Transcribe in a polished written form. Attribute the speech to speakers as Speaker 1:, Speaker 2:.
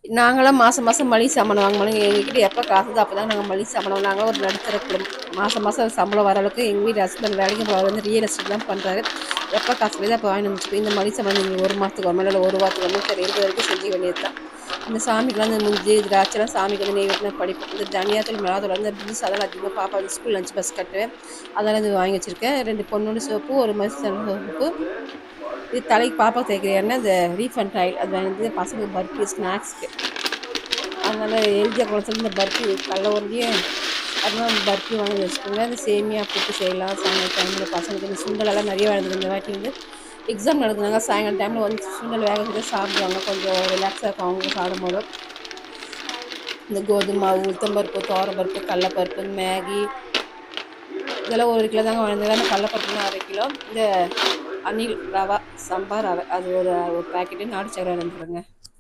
Speaker 1: நாங்களாம் மாதம் மாதம் மளிகை சாமான் வாங்கணும். எங்ககிட்ட எப்போ காசுதோ அப்போ தான் நாங்கள் மளிகை சாமான் வாங்குவோம். நாங்களும் ஒரு நடுத்தர குடும்பம். மாதம் மாதம் சம்பளம் வர அளவுக்கு எங்கள் வீட்டு ஹஸ்பண்ட் வேலைக்கும் போவார், வந்து ரியல் எஸ்டேட் தான் பண்ணுறாரு. எப்போ காசு கிடையாது அப்போ வாங்கி வச்சுக்கோ. இந்த மளிகை சாமான் நீங்கள் ஒரு மாதத்துக்கு வரணும், இல்லை ஒரு வாரத்துக்கு வரணும், சரி இருக்கிற வரைக்கும் செஞ்சுக்க வேண்டியது தான். இந்த சாமிக்கெலாம் இந்த முந்திரி திராட்சைலாம் சாமிக்கு வந்து நெய்வேட்டினா படிப்போம். இந்த தனியாத்தூள் மிளகாத்தூள் வந்து பிரிஞ்சி அதெல்லாம் அதிகமாக பாப்பா வந்து ஸ்கூல் லஞ்ச் பஸ் கட்டுவேன். அதெல்லாம் இது வாங்கி வச்சுருக்கேன். 2 பொண்ணோட சோப்பு, ஒரு மனுஷன் சோப்பு. இது தலைக்கு பாப்பா தேய்க்கிற எண்ணெய், இந்த ரீஃபண்ட் ஆயில் அது வாங்கிட்டு பசங்களுக்கு பர்ஃபி ஸ்நாக்ஸ்க்கு. அதனால் ஹெல்த்தியாக கூட சொல்லி இந்த பர்ஃபி கடல உருண்டையும் அதெல்லாம் பர்ஃபி வாங்கி வச்சுக்கோங்க. இந்த சேமியா புட்டு செய்யலாம் சாயங்காலம் டைமில். பசங்களுக்கு இந்த சுண்டலெல்லாம் நிறைய வாழ்ந்துருக்கு. இந்த வாட்டி வந்து எக்ஸாம் நடக்குதுனாங்க, சாயங்காலம் டைமில் வந்து சுண்டல் வேக வச்சு சாப்பிடுவாங்க. கொஞ்சம் ரிலாக்ஸாக இருக்கும் அவங்க சாப்பிடும்போது. இந்த கோதுமை மாவு, உளுத்தம்பருப்பு, துவரம்பருப்பு, கடலப்பருப்பு, மேகி இதெல்லாம் 1 கிலோ தாங்க வாங்கியிருந்தேன். கடலப்பருப்புலாம் 1/2 கிலோ. இந்த அணில் ரவா, சம்பா ரவை அது ஒரு பேக்கெட்டு, நாட்டு சக்கரை வாங்கியிருந்துருங்க.